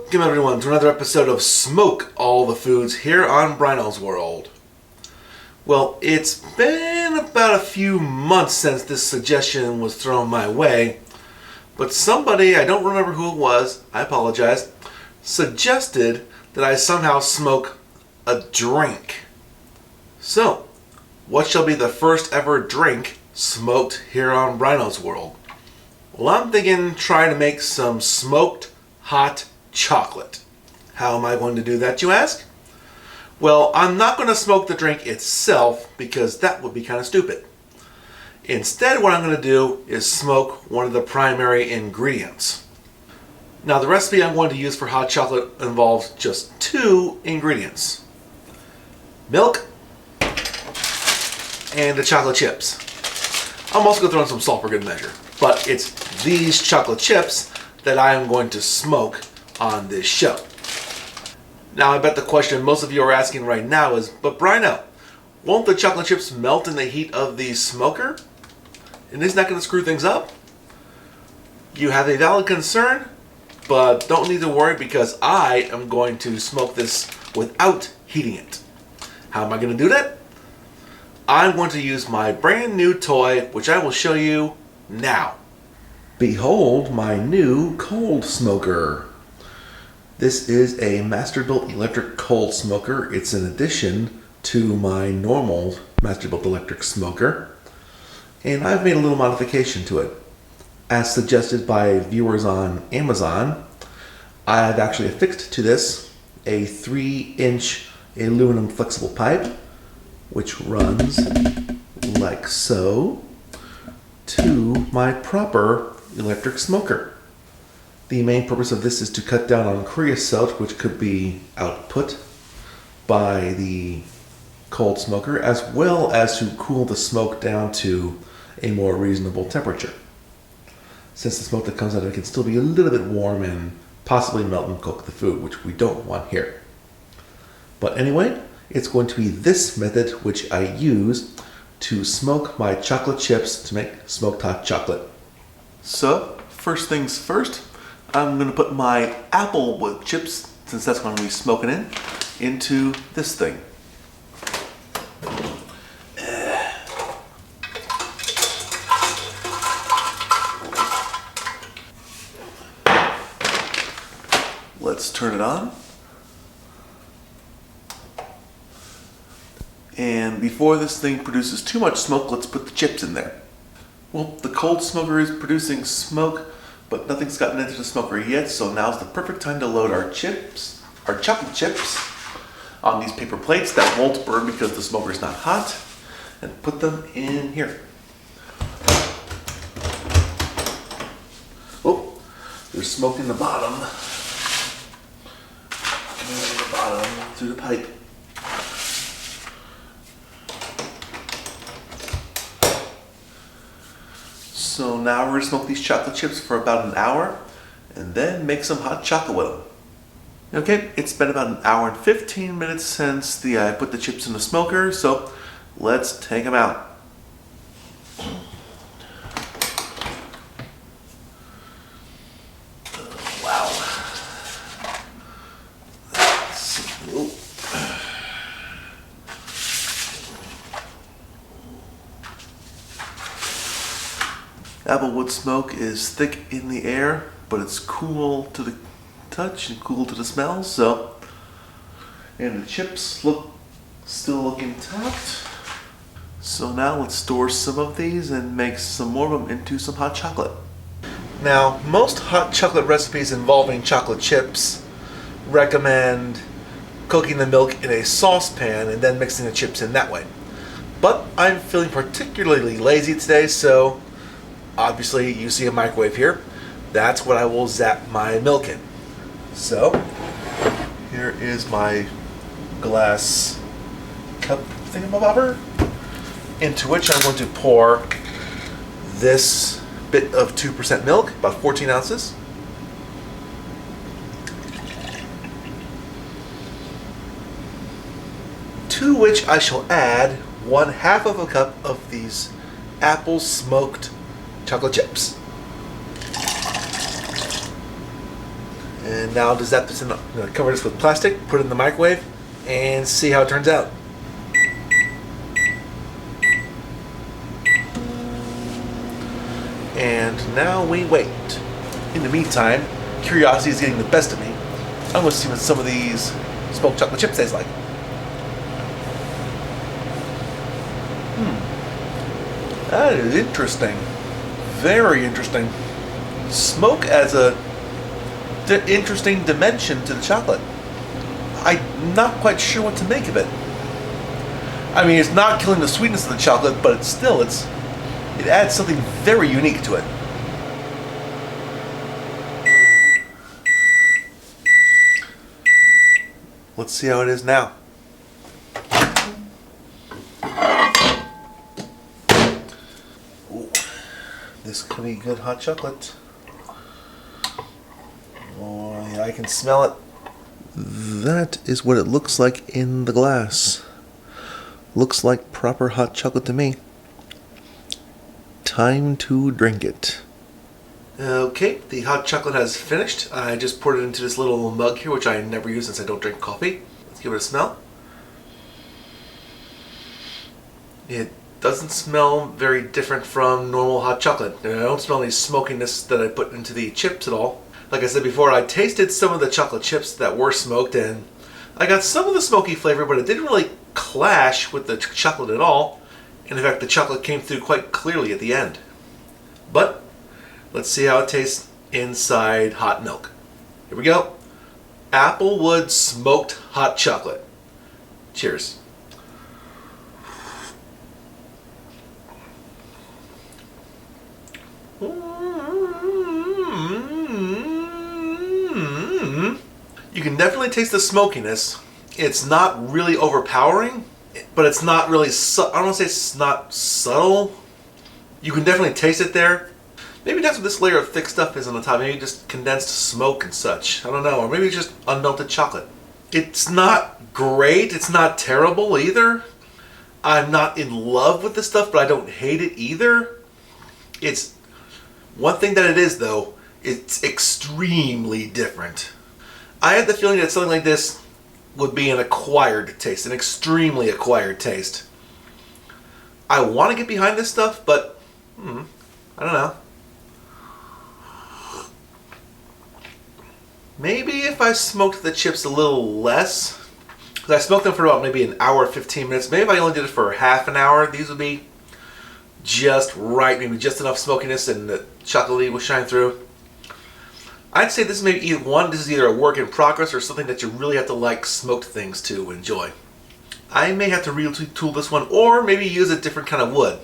Welcome everyone to another episode of Smoke All the Foods here on Bryno's World. Well, it's been about a few months since this suggestion was thrown my way, but somebody, I don't remember who it was, I apologize, suggested that I somehow smoke a drink. So, what shall be the first ever drink smoked here on Bryno's World? Well, I'm thinking try to make some smoked hot chocolate. How am I going to do that, you ask? Well, I'm not going to smoke the drink itself because that would be kind of stupid. Instead, what I'm going to do is smoke one of the primary ingredients. Now, the recipe I'm going to use for hot chocolate involves just two ingredients: milk and the chocolate chips. I'm also going to throw in some salt for good measure, but it's these chocolate chips that I am going to smoke on this show. Now, I bet the question most of you are asking right now is, but Bryno, won't the chocolate chips melt in the heat of the smoker? And isn't that going to screw things up? You have a valid concern, but don't need to worry because I am going to smoke this without heating it. How am I going to do that? I'm going to use my brand new toy, which I will show you now. Behold my new cold smoker. This is a Masterbuilt electric cold smoker. It's an addition to my normal Masterbuilt electric smoker. And I've made a little modification to it. As suggested by viewers on Amazon, I've actually affixed to this a 3-inch aluminum flexible pipe, which runs like so to my proper electric smoker. The main purpose of this is to cut down on creosote, which could be output by the cold smoker, as well as to cool the smoke down to a more reasonable temperature. Since the smoke that comes out of it can still be a little bit warm and possibly melt and cook the food, which we don't want here. But anyway, it's going to be this method which I use to smoke my chocolate chips to make smoked hot chocolate. So, first things first, I'm going to put my Applewood chips, since that's going to be smoking into this thing. Let's turn it on. And before this thing produces too much smoke, let's put the chips in there. Well, the cold smoker is producing smoke, but nothing's gotten into the smoker yet, so now's the perfect time to load our chips, our chocolate chips, on these paper plates that won't burn because the smoker's not hot, and put them in here. Oh, there's smoke in the bottom. Coming in the bottom through the pipe. So now we're going to smoke these chocolate chips for about an hour and then make some hot chocolate with them. Okay, it's been about an hour and 15 minutes since I put the chips in the smoker, so let's take them out. Wow. Applewood smoke is thick in the air, but it's cool to the touch and cool to the smell, so. And the chips still look intact. So now let's store some of these and make some more of them into some hot chocolate. Now, most hot chocolate recipes involving chocolate chips recommend cooking the milk in a saucepan and then mixing the chips in that way. But I'm feeling particularly lazy today, so obviously, you see a microwave here. That's what I will zap my milk in. So, here is my glass cup thingamabobber, into which I'm going to pour this bit of 2% milk, about 14 ounces. To which I shall add 1/2 of a cup of these apple smoked chocolate chips. And now just zap this in, cover this with plastic, put it in the microwave, and see how it turns out. And now we wait. In the meantime, curiosity is getting the best of me. I'm going to see what some of these smoked chocolate chips taste like. That is interesting. Very interesting. Smoke as a interesting dimension to the chocolate. I'm not quite sure what to make of it. I mean, it's not killing the sweetness of the chocolate, but it adds something very unique to it. Let's see how it is now. Ooh, this could be good hot chocolate. Oh, yeah, I can smell it. That is what it looks like in the glass. Looks like proper hot chocolate to me. Time to drink it. Okay, the hot chocolate has finished. I just poured it into this little mug here, which I never use since I don't drink coffee. Let's give it a smell. It doesn't smell very different from normal hot chocolate. I don't smell any smokiness that I put into the chips at all. Like I said before, I tasted some of the chocolate chips that were smoked, and I got some of the smoky flavor, but it didn't really clash with the chocolate at all. And in fact, the chocolate came through quite clearly at the end. But let's see how it tastes inside hot milk. Here we go. Applewood smoked hot chocolate. Cheers. You can definitely taste the smokiness. It's not really overpowering, but it's not really, I don't want to say it's not subtle. You can definitely taste it there. Maybe that's what this layer of thick stuff is on the top. Maybe just condensed smoke and such. I don't know. Or maybe just unmelted chocolate. It's not great. It's not terrible either. I'm not in love with this stuff, but I don't hate it either. It's one thing that it is, though, it's extremely different. I had the feeling that something like this would be an acquired taste, an extremely acquired taste. I want to get behind this stuff, but I don't know. Maybe if I smoked the chips a little less, because I smoked them for about maybe an hour, 15 minutes. Maybe if I only did it for half an hour, these would be just right, maybe just enough smokiness and the chocolate will shine through. I'd say this is maybe this is either a work in progress or something that you really have to like smoked things to enjoy. I may have to retool this one, or maybe use a different kind of wood.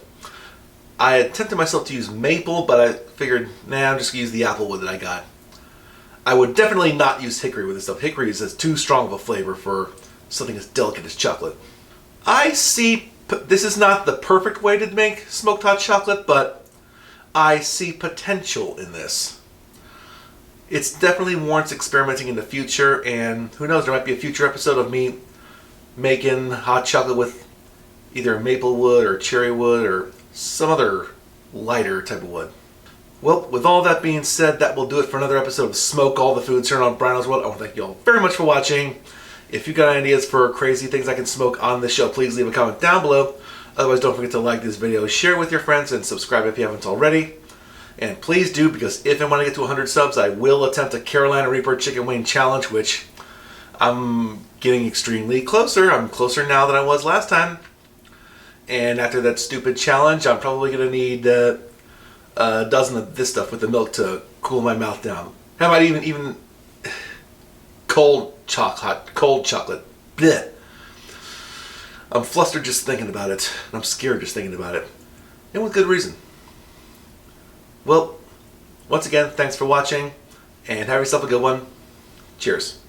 I had tempted myself to use maple, but I figured, nah, I'm just going to use the Applewood that I got. I would definitely not use hickory with this stuff. Hickory is too strong of a flavor for something as delicate as chocolate. I see, this is not the perfect way to make smoked hot chocolate, but I see potential in this. It's definitely warrants experimenting in the future, and who knows, there might be a future episode of me making hot chocolate with either maple wood or cherry wood or some other lighter type of wood. Well, with all that being said, that will do it for another episode of Smoke All the Foods here on Bryno's World. I want to thank you all very much for watching. If you got ideas for crazy things I can smoke on this show, please leave a comment down below. Otherwise, don't forget to like this video, share it with your friends, and subscribe if you haven't already. And please do, because if and when I get to 100 subs, I will attempt a Carolina Reaper Chicken Wing Challenge, which I'm getting extremely closer. I'm closer now than I was last time. And after that stupid challenge, I'm probably going to need a dozen of this stuff with the milk to cool my mouth down. How about even cold chocolate? Blech. I'm flustered just thinking about it. I'm scared just thinking about it. And with good reason. Well, once again, thanks for watching, and have yourself a good one. Cheers.